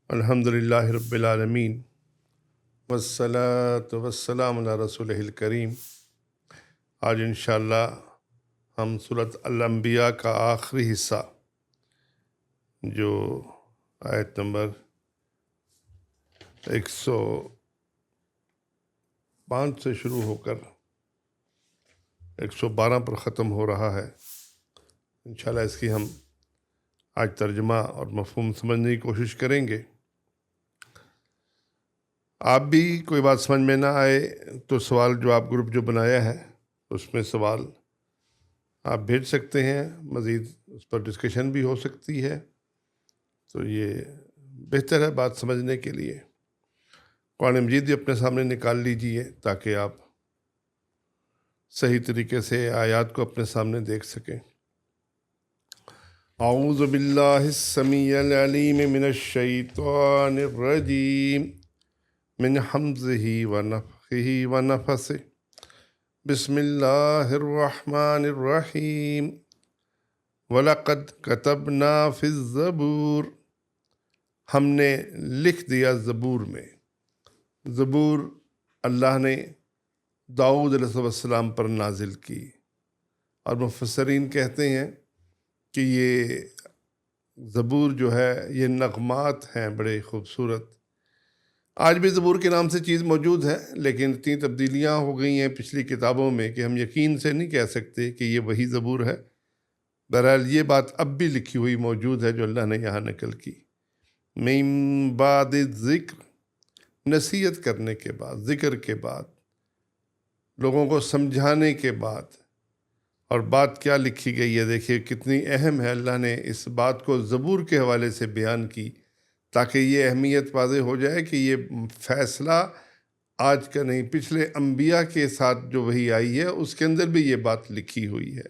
الحمدللہ رب العالمین والصلاة والسلام علی رسولہ الکریم۔ آج انشاءاللہ ہم سورۃ الانبیاء کا آخری حصہ جو آیت نمبر 105 سے شروع ہو کر 112 پر ختم ہو رہا ہے، انشاءاللہ اس کی ہم آج ترجمہ اور مفہوم سمجھنے کی کوشش کریں گے۔ آپ بھی کوئی بات سمجھ میں نہ آئے تو سوال جواب گروپ جو بنایا ہے اس میں سوال آپ بھیج سکتے ہیں، مزید اس پر ڈسکشن بھی ہو سکتی ہے، تو یہ بہتر ہے بات سمجھنے کے لیے۔ قرآن مجید بھی اپنے سامنے نکال لیجئے تاکہ آپ صحیح طریقے سے آیات کو اپنے سامنے دیکھ سکیں۔ اعوذ باللہ السمیع العلیم من الشیطان الرجیم من حمزہ ونفخہ ونفثہ، بسم اللہ الرحمن الرحیم۔ وَلَقَدْ كَتَبْنَا فِي الزَّبُورِ، ہم نے لکھ دیا زبور میں۔ زبور اللہ نے داؤد علیہ السلام پر نازل کی، اور مفسرین کہتے ہیں کہ یہ زبور جو ہے یہ نغمات ہیں بڑے خوبصورت۔ آج بھی زبور کے نام سے چیز موجود ہے، لیکن اتنی تبدیلیاں ہو گئی ہیں پچھلی کتابوں میں کہ ہم یقین سے نہیں کہہ سکتے کہ یہ وہی زبور ہے۔ بہرحال یہ بات اب بھی لکھی ہوئی موجود ہے جو اللہ نے یہاں نقل کی۔ من بعد ذکر، نصیحت کرنے کے بعد، ذکر کے بعد، لوگوں کو سمجھانے کے بعد۔ اور بات کیا لکھی گئی ہے دیکھیے کتنی اہم ہے، اللہ نے اس بات کو زبور کے حوالے سے بیان کی تاکہ یہ اہمیت واضح ہو جائے کہ یہ فیصلہ آج کا نہیں، پچھلے انبیاء کے ساتھ جو وحی آئی ہے اس کے اندر بھی یہ بات لکھی ہوئی ہے۔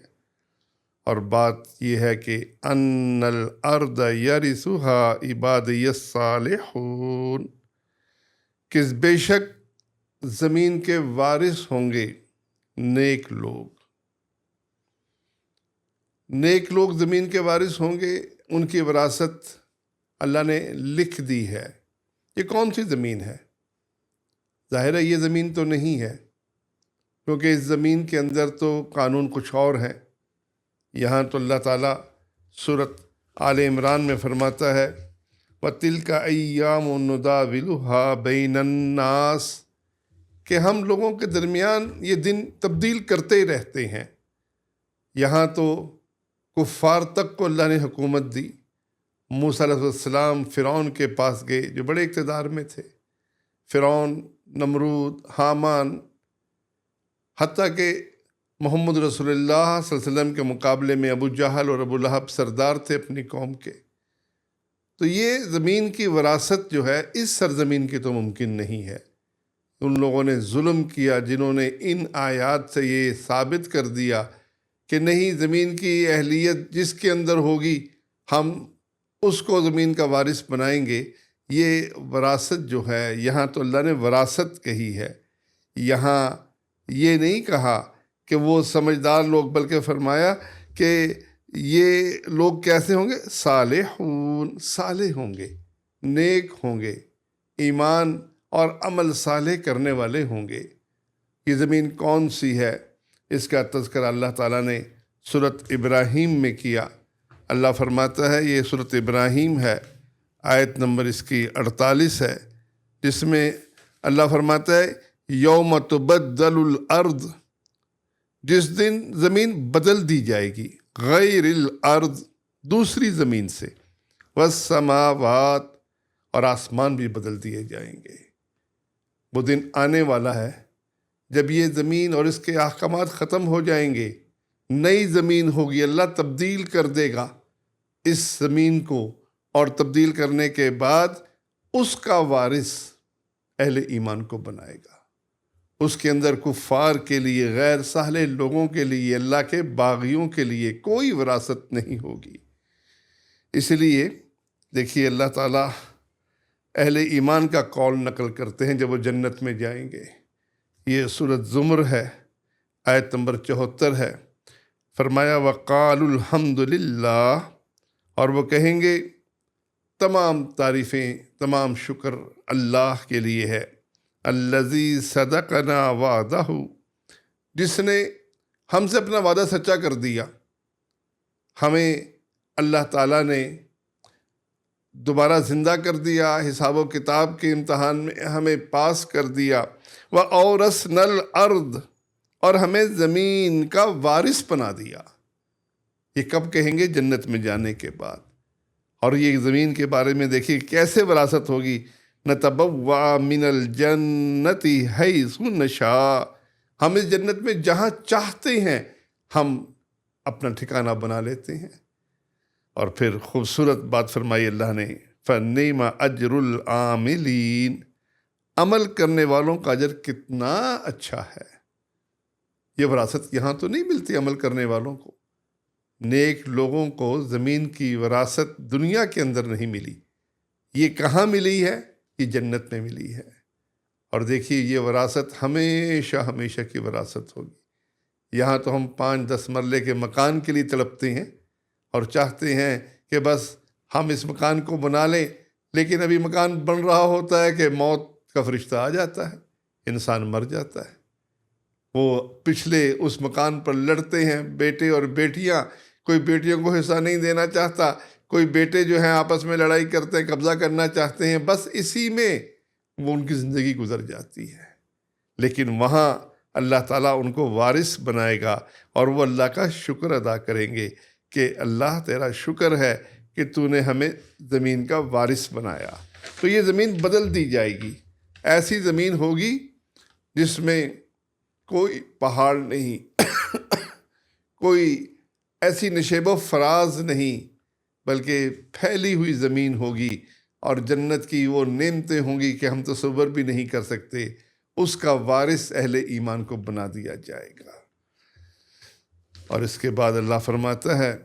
اور بات یہ ہے کہ ان الارض یرثها عبادی الصالحون، کہ بے شک زمین کے وارث ہوں گے نیک لوگ۔ نیک لوگ زمین کے وارث ہوں گے، ان کی وراثت اللہ نے لکھ دی ہے۔ یہ کون سی زمین ہے؟ ظاہر ہے یہ زمین تو نہیں ہے، کیونکہ اس زمین کے اندر تو قانون کچھ اور ہے۔ یہاں تو اللہ تعالیٰ سورۃ آل عمران میں فرماتا ہے وَتِلْكَ أَيَّامُ نُدَاوِلُهَا بَيْنَ النَّاسِ، کہ ہم لوگوں کے درمیان یہ دن تبدیل کرتے رہتے ہیں۔ یہاں تو کفار تک کو اللہ نے حکومت دی۔ موسیٰ علیہ السلام فرعون کے پاس گئے جو بڑے اقتدار میں تھے، فرعون، نمرود، حامان، حتیٰ کہ محمد رسول اللہ صلی اللہ علیہ وسلم کے مقابلے میں ابو جہل اور ابو لہب سردار تھے اپنی قوم کے۔ تو یہ زمین کی وراثت جو ہے اس سرزمین کی تو ممکن نہیں ہے۔ ان لوگوں نے ظلم کیا جنہوں نے ان آیات سے یہ ثابت کر دیا کہ نہیں، زمین کی اہلیت جس کے اندر ہوگی ہم اس کو زمین کا وارث بنائیں گے۔ یہ وراثت جو ہے یہاں تو اللہ نے وراثت کہی ہے، یہاں یہ نہیں کہا کہ وہ سمجھدار لوگ، بلکہ فرمایا کہ یہ لوگ کیسے ہوں گے؟ صالحون، صالح ہوں گے، نیک ہوں گے، ایمان اور عمل صالح کرنے والے ہوں گے۔ یہ زمین کون سی ہے اس کا تذکرہ اللہ تعالیٰ نے سورۃ ابراہیم میں کیا۔ اللہ فرماتا ہے، یہ سورۃ ابراہیم ہے، آیت نمبر اس کی 48 ہے، جس میں اللہ فرماتا ہے یوم تبدل الارض، جس دن زمین بدل دی جائے گی، غیر الارض، دوسری زمین سے، والسماوات، اور آسمان بھی بدل دیے جائیں گے۔ وہ دن آنے والا ہے جب یہ زمین اور اس کے احکامات ختم ہو جائیں گے، نئی زمین ہوگی، اللہ تبدیل کر دے گا اس زمین کو، اور تبدیل کرنے کے بعد اس کا وارث اہل ایمان کو بنائے گا۔ اس کے اندر کفار کے لیے، غیر صالح لوگوں کے لیے، اللہ کے باغیوں کے لیے کوئی وراثت نہیں ہوگی۔ اس لیے دیکھیے اللہ تعالیٰ اہل ایمان کا قول نقل کرتے ہیں جب وہ جنت میں جائیں گے۔ یہ سورۃ زمر ہے، آیت نمبر 74 ہے۔ فرمایا وَقَالُوا الْحَمْدُ لِلَّهِ، اور وہ کہیں گے تمام تعریفیں، تمام شکر اللہ کے لیے ہے، الذی صدقنا وعدہ، جس نے ہم سے اپنا وعدہ سچا کر دیا۔ ہمیں اللہ تعالیٰ نے دوبارہ زندہ کر دیا، حساب و کتاب کے امتحان میں ہمیں پاس کر دیا۔ وَأَوْرَثْنَا الْأَرْضَ، اور ہمیں زمین کا وارث بنا دیا۔ یہ کب کہیں گے؟ جنت میں جانے کے بعد۔ اور یہ زمین کے بارے میں دیکھیے کیسے وراثت ہوگی، نَتَبَوَّأُ مِنَ الْجَنَّةِ حَيْثُ نَشَاءُ، ہم اس جنت میں جہاں چاہتے ہیں ہم اپنا ٹھکانہ بنا لیتے ہیں۔ اور پھر خوبصورت بات فرمائی اللہ نے، فَنِعْمَ أَجْرُ الْعَامِلِينَ، عمل کرنے والوں کا اجر کتنا اچھا ہے۔ یہ وراثت یہاں تو نہیں ملتی عمل کرنے والوں کو، نیک لوگوں کو زمین کی وراثت دنیا کے اندر نہیں ملی، یہ کہاں ملی ہے؟ یہ جنت میں ملی ہے۔ اور دیکھیے یہ وراثت ہمیشہ ہمیشہ کی وراثت ہوگی۔ یہاں تو ہم 5-10 مرلے کے مکان کے لیے تڑپتے ہیں اور چاہتے ہیں کہ بس ہم اس مکان کو بنا لیں، لیکن ابھی مکان بن رہا ہوتا ہے کہ موت کا فرشتہ آ جاتا ہے، انسان مر جاتا ہے۔ وہ پچھلے اس مکان پر لڑتے ہیں بیٹے اور بیٹیاں، کوئی بیٹیوں کو حصہ نہیں دینا چاہتا، کوئی بیٹے جو ہیں آپس میں لڑائی کرتے ہیں، قبضہ کرنا چاہتے ہیں، بس اسی میں وہ ان کی زندگی گزر جاتی ہے۔ لیکن وہاں اللہ تعالیٰ ان کو وارث بنائے گا اور وہ اللہ کا شکر ادا کریں گے کہ اللہ تیرا شکر ہے کہ تو نے ہمیں زمین کا وارث بنایا۔ تو یہ زمین بدل دی جائے گی، ایسی زمین ہوگی جس میں کوئی پہاڑ نہیں، کوئی ایسی نشیب و فراز نہیں، بلکہ پھیلی ہوئی زمین ہوگی، اور جنت کی وہ نعمتیں ہوں گی کہ ہم تصور بھی نہیں کر سکتے۔ اس کا وارث اہل ایمان کو بنا دیا جائے گا۔ اور اس کے بعد اللہ فرماتا ہے،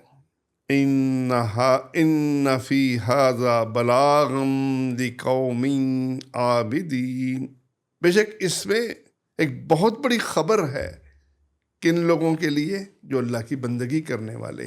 ان فی ھذا بلاغا لقوم عابدین، بے شک اس میں ایک بہت بڑی خبر ہے کن لوگوں کے لیے؟ جو اللہ کی بندگی کرنے والے،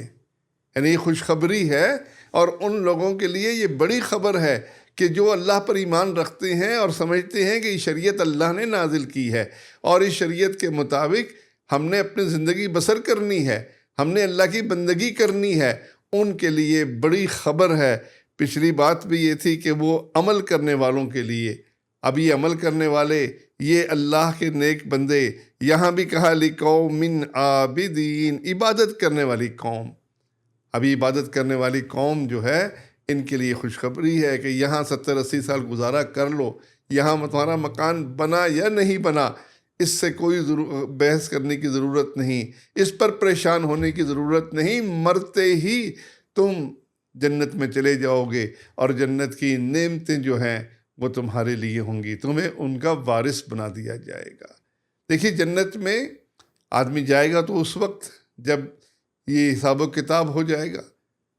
یعنی یہ خوشخبری ہے، اور ان لوگوں کے لیے یہ بڑی خبر ہے کہ جو اللہ پر ایمان رکھتے ہیں اور سمجھتے ہیں کہ یہ شریعت اللہ نے نازل کی ہے، اور اس شریعت کے مطابق ہم نے اپنی زندگی بسر کرنی ہے، ہم نے اللہ کی بندگی کرنی ہے، ان کے لیے بڑی خبر ہے۔ پچھلی بات بھی یہ تھی کہ وہ عمل کرنے والوں کے لیے، اب یہ عمل کرنے والے، یہ اللہ کے نیک بندے، یہاں بھی کہا لقوم عابدین، عبادت کرنے والی قوم۔ ابھی عبادت کرنے والی قوم جو ہے، ان کے لیے خوشخبری ہے کہ یہاں 70-80 سال گزارا کر لو، یہاں تمہارا مکان بنا یا نہیں بنا، اس سے کوئی بحث کرنے کی ضرورت نہیں، اس پر پریشان ہونے کی ضرورت نہیں، مرتے ہی تم جنت میں چلے جاؤ گے، اور جنت کی نعمتیں جو ہیں وہ تمہارے لیے ہوں گی، تمہیں ان کا وارث بنا دیا جائے گا۔ دیکھیے جنت میں آدمی جائے گا تو اس وقت جب یہ حساب و کتاب ہو جائے گا،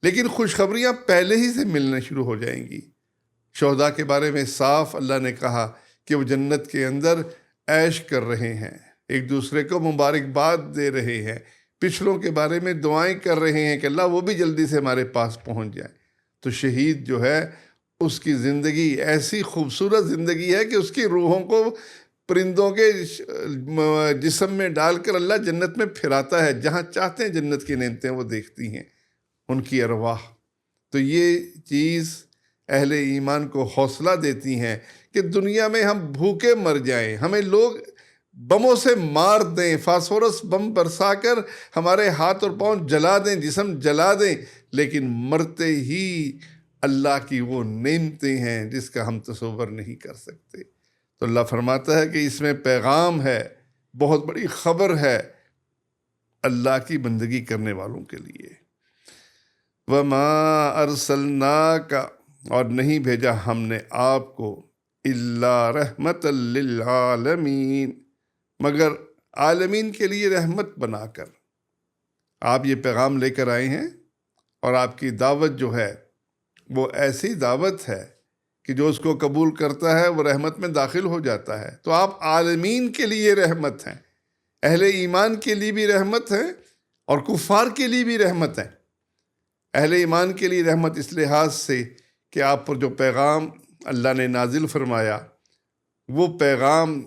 لیکن خوشخبریاں پہلے ہی سے ملنا شروع ہو جائیں گی۔ شہداء کے بارے میں صاف اللہ نے کہا کہ وہ جنت کے اندر عیش کر رہے ہیں، ایک دوسرے کو مبارکباد دے رہے ہیں، پچھلوں کے بارے میں دعائیں کر رہے ہیں کہ اللہ وہ بھی جلدی سے ہمارے پاس پہنچ جائے۔ تو شہید جو ہے اس کی زندگی ایسی خوبصورت زندگی ہے کہ اس کی روحوں کو پرندوں کے جسم میں ڈال کر اللہ جنت میں پھراتا ہے، جہاں چاہتے ہیں جنت کی نعمتیں وہ دیکھتی ہیں ان کی ارواح۔ تو یہ چیز اہل ایمان کو حوصلہ دیتی ہیں کہ دنیا میں ہم بھوکے مر جائیں، ہمیں لوگ بموں سے مار دیں، فاسفورس بم برسا کر ہمارے ہاتھ اور پاؤں جلا دیں، جسم جلا دیں، لیکن مرتے ہی اللہ کی وہ نعمتیں ہیں جس کا ہم تصور نہیں کر سکتے۔ تو اللہ فرماتا ہے کہ اس میں پیغام ہے، بہت بڑی خبر ہے اللہ کی بندگی کرنے والوں کے لیے۔ وَمَا أَرْسَلْنَاكَ، اور نہیں بھیجا ہم نے آپ کو، إِلَّا رَحْمَةً لِّلْعَالَمِينَ، مگر عالمین کے لیے رحمت بنا کر۔ آپ یہ پیغام لے کر آئے ہیں، اور آپ کی دعوت جو ہے وہ ایسی دعوت ہے کہ جو اس کو قبول کرتا ہے وہ رحمت میں داخل ہو جاتا ہے۔ تو آپ عالمین کے لیے رحمت ہیں، اہل ایمان کے لیے بھی رحمت ہیں اور کفار کے لیے بھی رحمت ہیں۔ اہل ایمان کے لیے رحمت اس لحاظ سے کہ آپ پر جو پیغام اللہ نے نازل فرمایا، وہ پیغام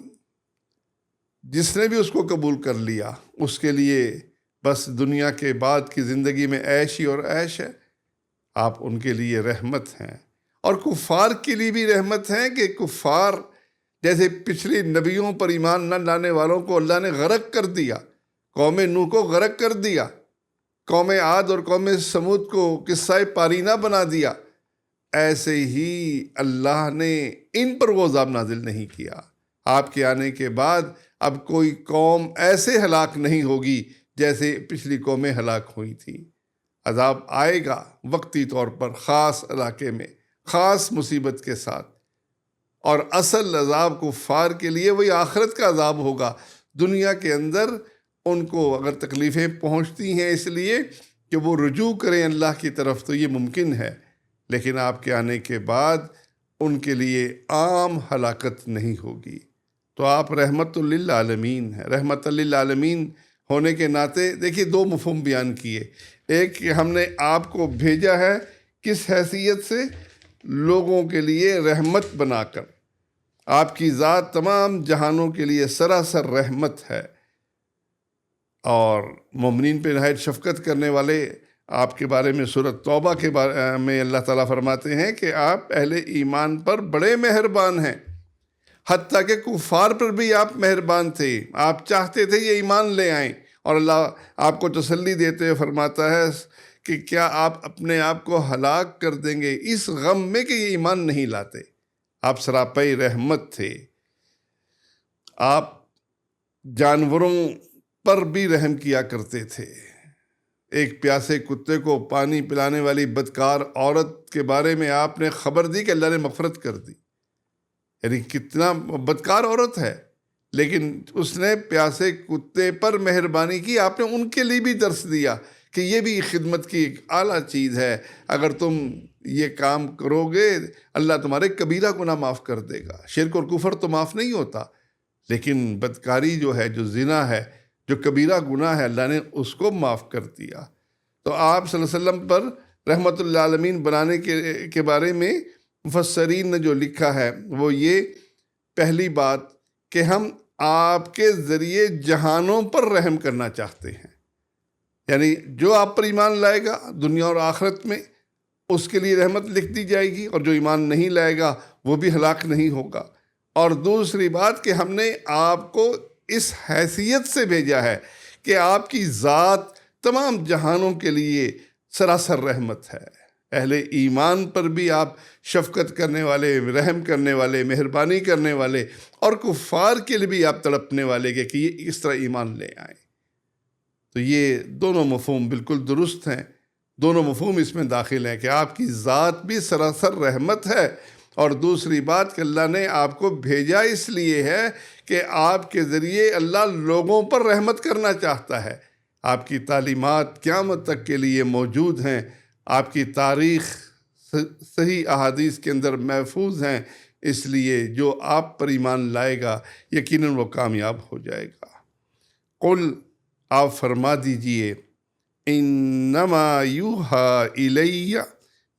جس نے بھی اس کو قبول کر لیا اس کے لیے بس دنیا کے بعد کی زندگی میں عیش ہی اور عیش ہے۔ آپ ان کے لیے رحمت ہیں، اور کفار کے لیے بھی رحمت ہیں کہ کفار جیسے پچھلی نبیوں پر ایمان نہ لانے والوں کو اللہ نے غرق کر دیا، قوم نوح کو غرق کر دیا، قوم عاد اور قوم سمود کو قصہ پارینہ بنا دیا، ایسے ہی اللہ نے ان پر وہ عذاب نازل نہیں کیا۔ آپ کے آنے کے بعد اب کوئی قوم ایسے ہلاک نہیں ہوگی جیسے پچھلی قومیں ہلاک ہوئی تھیں۔ عذاب آئے گا وقتی طور پر، خاص علاقے میں، خاص مصیبت کے ساتھ، اور اصل عذاب کفار کے لیے وہی آخرت کا عذاب ہوگا۔ دنیا کے اندر ان کو اگر تکلیفیں پہنچتی ہیں اس لیے کہ وہ رجوع کریں اللہ کی طرف تو یہ ممکن ہے، لیکن آپ کے آنے کے بعد ان کے لیے عام ہلاکت نہیں ہوگی۔ تو آپ رحمت للعالمین ہیں۔ رحمت للعالمین ہونے کے ناطے دیکھیے دو مفہوم بیان کیے، ایک کہ ہم نے آپ کو بھیجا ہے کس حیثیت سے، لوگوں کے لیے رحمت بنا کر۔ آپ کی ذات تمام جہانوں کے لیے سراسر رحمت ہے، اور مومنین پہ نہایت شفقت کرنے والے آپ کے بارے میں سورۃ توبہ کے بارے میں اللہ تعالیٰ فرماتے ہیں کہ آپ اہل ایمان پر بڑے مہربان ہیں، حتیٰ کہ کفار پر بھی آپ مہربان تھے، آپ چاہتے تھے یہ ایمان لے آئیں، اور اللہ آپ کو تسلی دیتے ہوئے فرماتا ہے کہ کیا آپ اپنے آپ کو ہلاک کر دیں گے اس غم میں کہ یہ ایمان نہیں لاتے۔ آپ سراپے رحمت تھے۔ آپ جانوروں پر بھی رحم کیا کرتے تھے۔ ایک پیاسے کتے کو پانی پلانے والی بدکار عورت کے بارے میں آپ نے خبر دی کہ اللہ نے مغفرت کر دی، یعنی کتنا بدکار عورت ہے، لیکن اس نے پیاسے کتے پر مہربانی کی۔ آپ نے ان کے لیے بھی درس دیا کہ یہ بھی خدمت کی ایک اعلیٰ چیز ہے، اگر تم یہ کام کرو گے اللہ تمہارے کبیرہ گناہ معاف کر دے گا۔ شرک اور کفر تو معاف نہیں ہوتا، لیکن بدکاری جو ہے، جو زنا ہے، جو کبیرہ گناہ ہے، اللہ نے اس کو معاف کر دیا۔ تو آپ صلی اللہ علیہ وسلم پر رحمت للعالمین بنانے کے بارے میں مفسرین نے جو لکھا ہے وہ یہ، پہلی بات کہ ہم آپ کے ذریعے جہانوں پر رحم کرنا چاہتے ہیں، یعنی جو آپ پر ایمان لائے گا دنیا اور آخرت میں اس کے لیے رحمت لکھ دی جائے گی، اور جو ایمان نہیں لائے گا وہ بھی ہلاک نہیں ہوگا۔ اور دوسری بات کہ ہم نے آپ کو اس حیثیت سے بھیجا ہے کہ آپ کی ذات تمام جہانوں کے لیے سراسر رحمت ہے۔ اہل ایمان پر بھی آپ شفقت کرنے والے، رحم کرنے والے، مہربانی کرنے والے، اور کفار کے لیے بھی آپ تڑپنے والے کہ یہ اس طرح ایمان لے آئیں۔ تو یہ دونوں مفہوم بالکل درست ہیں، دونوں مفہوم اس میں داخل ہیں کہ آپ کی ذات بھی سراسر رحمت ہے، اور دوسری بات کہ اللہ نے آپ کو بھیجا اس لیے ہے کہ آپ کے ذریعے اللہ لوگوں پر رحمت کرنا چاہتا ہے۔ آپ کی تعلیمات قیامت تک کے لیے موجود ہیں، آپ کی تاریخ صحیح احادیث کے اندر محفوظ ہیں، اس لیے جو آپ پر ایمان لائے گا یقیناً وہ کامیاب ہو جائے گا۔ قل، آپ فرما دیجئے، انما یوحا الی،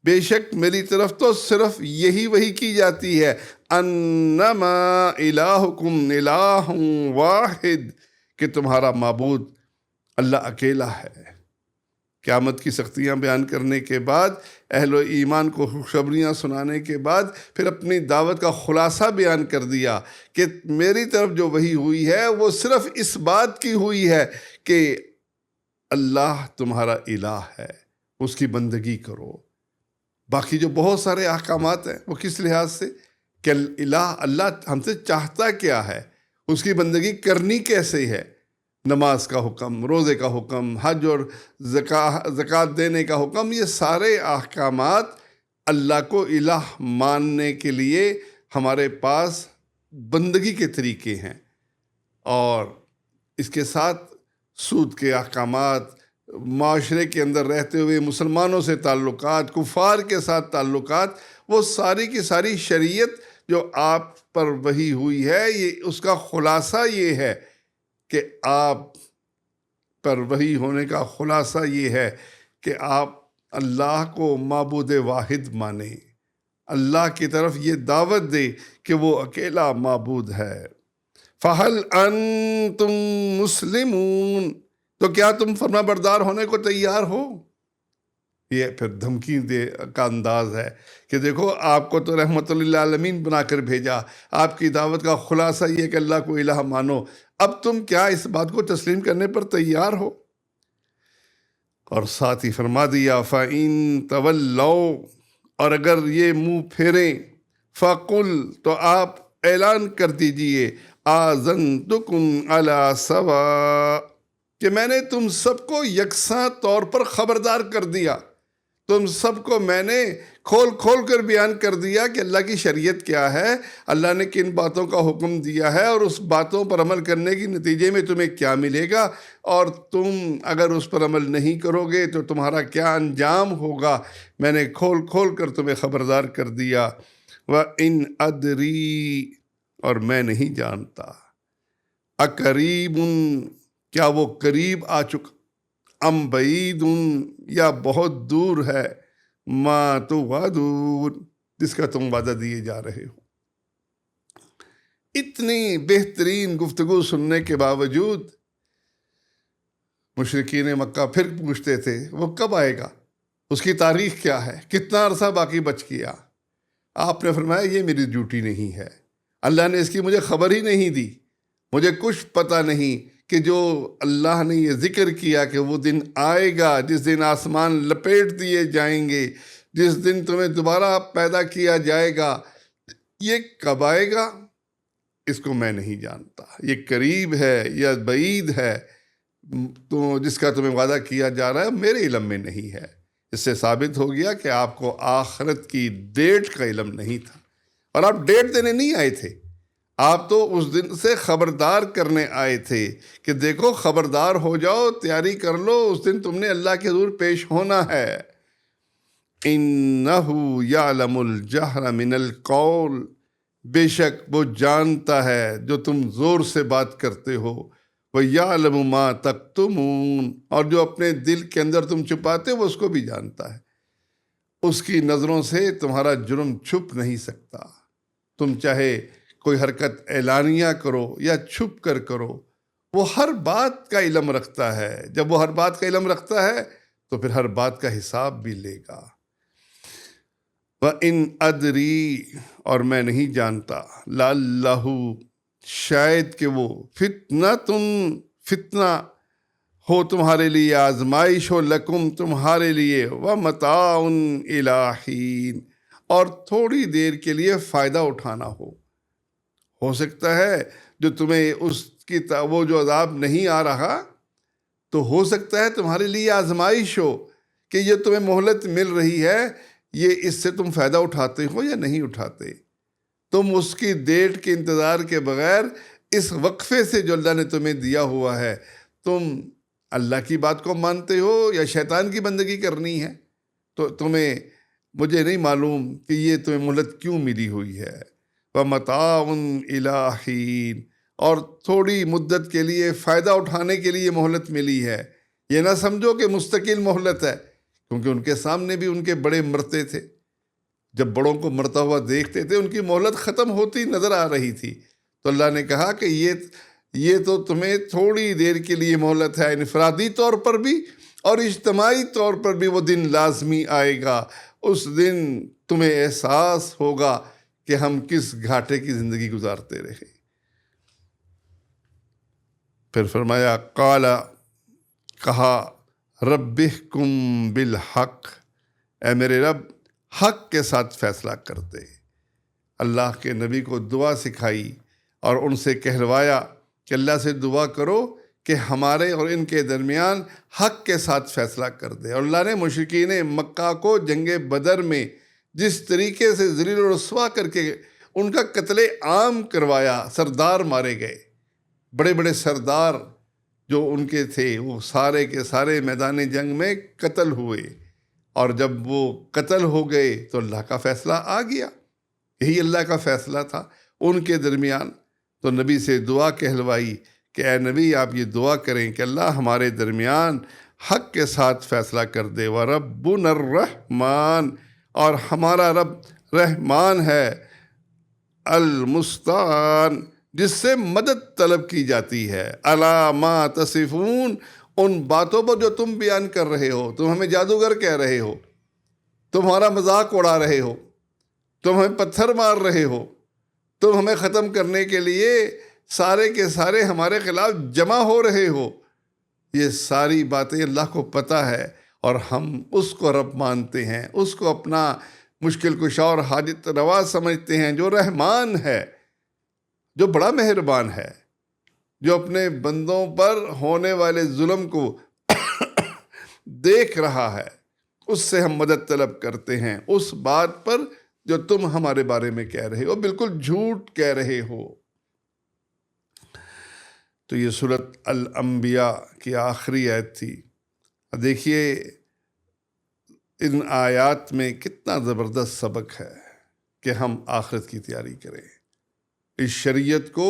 بے شک میری طرف تو صرف یہی وحی کی جاتی ہے، انما الہکم الہ واحد، کہ تمہارا معبود اللہ اکیلا ہے۔ قیامت کی سختیاں بیان کرنے کے بعد، اہل ایمان کو خوشخبریاں سنانے کے بعد، پھر اپنی دعوت کا خلاصہ بیان کر دیا کہ میری طرف جو وحی ہوئی ہے وہ صرف اس بات کی ہوئی ہے کہ اللہ تمہارا الہ ہے، اس کی بندگی کرو۔ باقی جو بہت سارے احکامات ہیں وہ کس لحاظ سے کہ اللہ ہم سے چاہتا کیا ہے، اس کی بندگی کرنی کیسے ہے، نماز کا حکم، روزے کا حکم، حج اور زکوٰۃ دینے کا حکم، یہ سارے احکامات اللہ کو الہ ماننے کے لیے ہمارے پاس بندگی کے طریقے ہیں۔ اور اس کے ساتھ سود کے احکامات، معاشرے کے اندر رہتے ہوئے مسلمانوں سے تعلقات، کفار کے ساتھ تعلقات، وہ ساری کی ساری شریعت جو آپ پر وحی ہوئی ہے، یہ اس کا خلاصہ یہ ہے کہ آپ پر وحی ہونے کا خلاصہ یہ ہے کہ آپ اللہ کو معبود واحد مانیں، اللہ کی طرف یہ دعوت دے کہ وہ اکیلا معبود ہے۔ فَهَلْ أَنْتُمْ مُسْلِمُونَ، تو کیا تم فرما بردار ہونے کو تیار ہو؟ یہ پھر دھمکی دے کا انداز ہے کہ دیکھو آپ کو تو رحمت للعالمین بنا کر بھیجا، آپ کی دعوت کا خلاصہ یہ کہ اللہ کو الہ مانو، اب تم کیا اس بات کو تسلیم کرنے پر تیار ہو؟ اور ساتھ ہی فرما دیا فَإِن تَوَلَّوْا، اور اگر یہ منہ پھیریں، فَقُلْ، تو آپ اعلان کر دیجئے، آذَنْتُكُمْ عَلَىٰ سَوَاءٍ، کہ میں نے تم سب کو یکساں طور پر خبردار کر دیا، تم سب کو میں نے کھول کھول کر بیان کر دیا کہ اللہ کی شریعت کیا ہے، اللہ نے کن باتوں کا حکم دیا ہے، اور اس باتوں پر عمل کرنے کی نتیجے میں تمہیں کیا ملے گا، اور تم اگر اس پر عمل نہیں کرو گے تو تمہارا کیا انجام ہوگا، میں نے کھول کھول کر تمہیں خبردار کر دیا۔ وَإِنْ أَدْرِي، اور میں نہیں جانتا، اقریب، کیا وہ قریب آ چکا، ام بعید، یا بہت دور ہے، ما توعدون، جس کا تم وعدہ دیے جا رہے ہو۔ اتنی بہترین گفتگو سننے کے باوجود مشرکین مکہ پھر پوچھتے تھے وہ کب آئے گا، اس کی تاریخ کیا ہے، کتنا عرصہ باقی بچ گیا۔ آپ نے فرمایا یہ میری ڈیوٹی نہیں ہے، اللہ نے اس کی مجھے خبر ہی نہیں دی، مجھے کچھ پتہ نہیں کہ جو اللہ نے یہ ذکر کیا کہ وہ دن آئے گا جس دن آسمان لپیٹ دیے جائیں گے، جس دن تمہیں دوبارہ پیدا کیا جائے گا، یہ کب آئے گا اس کو میں نہیں جانتا، یہ قریب ہے یا بعید ہے تو جس کا تمہیں وعدہ کیا جا رہا ہے میرے علم میں نہیں ہے۔ اس سے ثابت ہو گیا کہ آپ کو آخرت کی ڈیٹ کا علم نہیں تھا، اور آپ ڈیٹ دینے نہیں آئے تھے، آپ تو اس دن سے خبردار کرنے آئے تھے کہ دیکھو خبردار ہو جاؤ، تیاری کر لو، اس دن تم نے اللہ کے حضور پیش ہونا ہے۔ اِنَّهُ يَعْلَمُ الْجَهْرَ مِنَ الْقَوْلِ، بے شک وہ جانتا ہے جو تم زور سے بات کرتے ہو، وَيَعْلَمُ مَا تَكْتُمُونَ، اور جو اپنے دل کے اندر تم چھپاتے ہو وہ اس کو بھی جانتا ہے۔ اس کی نظروں سے تمہارا جرم چھپ نہیں سکتا، تم چاہے کوئی حرکت اعلانیہ کرو یا چھپ کر کرو، وہ ہر بات کا علم رکھتا ہے۔ جب وہ ہر بات کا علم رکھتا ہے تو پھر ہر بات کا حساب بھی لے گا۔ وَإِنْ أَدْرِي، اور میں نہیں جانتا، لَعَلَّهُ، شاید کہ وہ فتنہ ہو تمہارے لیے، آزمائش ہو، لکم تمہارے لیے، وَمَتَاعٌ إِلَىٰ حِینٍ، اور تھوڑی دیر کے لیے فائدہ اٹھانا ہو سکتا ہے جو تمہیں اس کی وہ جو عذاب نہیں آ رہا تو ہو سکتا ہے تمہارے لیے آزمائش ہو کہ یہ تمہیں مہلت مل رہی ہے، یہ اس سے تم فائدہ اٹھاتے ہو یا نہیں اٹھاتے۔ تم اس کی ڈیٹ کے انتظار کے بغیر اس وقفے سے جو اللہ نے تمہیں دیا ہوا ہے، تم اللہ کی بات کو مانتے ہو یا شیطان کی بندگی کرنی ہے، تو مجھے نہیں معلوم کہ یہ تمہیں مہلت کیوں ملی ہوئی ہے۔ وَمَتَاعٌ إِلَىٰ حِینٍ، اور تھوڑی مدت کے لیے فائدہ اٹھانے کے لیے مہلت ملی ہے، یہ نہ سمجھو کہ مستقل مہلت ہے، کیونکہ ان کے سامنے بھی ان کے بڑے مرتے تھے، جب بڑوں کو مرتا ہوا دیکھتے تھے ان کی مہلت ختم ہوتی نظر آ رہی تھی، تو اللہ نے کہا کہ یہ تو تمہیں تھوڑی دیر کے لیے مہلت ہے، انفرادی طور پر بھی اور اجتماعی طور پر بھی وہ دن لازمی آئے گا، اس دن تمہیں احساس ہوگا کہ ہم کس گھاٹے کی زندگی گزارتے رہے۔ پھر فرمایا قال، کہا، رب احکم بالحق، اے میرے رب حق کے ساتھ فیصلہ کر دے۔ اللہ کے نبی کو دعا سکھائی اور ان سے کہلوایا کہ اللہ سے دعا کرو کہ ہمارے اور ان کے درمیان حق کے ساتھ فیصلہ کر دے۔ اور اللہ نے مشرکین مکہ کو جنگ بدر میں جس طریقے سے ذلیل و رسوا کر کے ان کا قتل عام کروایا، سردار مارے گئے، بڑے بڑے سردار جو ان کے تھے وہ سارے کے سارے میدان جنگ میں قتل ہوئے، اور جب وہ قتل ہو گئے تو اللہ کا فیصلہ آ گیا، یہی اللہ کا فیصلہ تھا ان کے درمیان۔ تو نبی سے دعا کہلوائی کہ اے نبی آپ یہ دعا کریں کہ اللہ ہمارے درمیان حق کے ساتھ فیصلہ کر دے، وَرَبُّنَا الرَّحْمَٰنُ، اور ہمارا رب رحمان ہے المستعان، جس سے مدد طلب کی جاتی ہے، علی ما تصفون، ان باتوں پر جو تم بیان کر رہے ہو، تم ہمیں جادوگر کہہ رہے ہو، تم ہمارا مذاق اڑا رہے ہو، تم ہمیں پتھر مار رہے ہو، تم ہمیں ختم کرنے کے لیے سارے کے سارے ہمارے خلاف جمع ہو رہے ہو، یہ ساری باتیں اللہ کو پتہ ہے، اور ہم اس کو رب مانتے ہیں، اس کو اپنا مشکل کشا اور حاجت روا سمجھتے ہیں، جو رحمان ہے، جو بڑا مہربان ہے، جو اپنے بندوں پر ہونے والے ظلم کو دیکھ رہا ہے، اس سے ہم مدد طلب کرتے ہیں اس بات پر جو تم ہمارے بارے میں کہہ رہے ہو، بالکل جھوٹ کہہ رہے ہو۔ تو یہ سورۃ الانبیاء کی آخری آیت تھی۔ دیکھیے ان آیات میں کتنا زبردست سبق ہے کہ ہم آخرت کی تیاری کریں، اس شریعت کو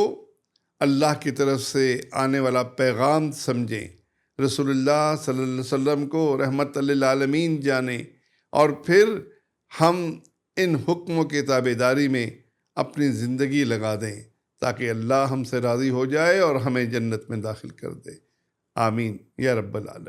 اللہ کی طرف سے آنے والا پیغام سمجھیں، رسول اللہ صلی اللہ علیہ وسلم کو رحمت للعالمین جانیں، اور پھر ہم ان حکموں کی تابعداری میں اپنی زندگی لگا دیں تاکہ اللہ ہم سے راضی ہو جائے اور ہمیں جنت میں داخل کر دے۔ آمین یا رب العالمین۔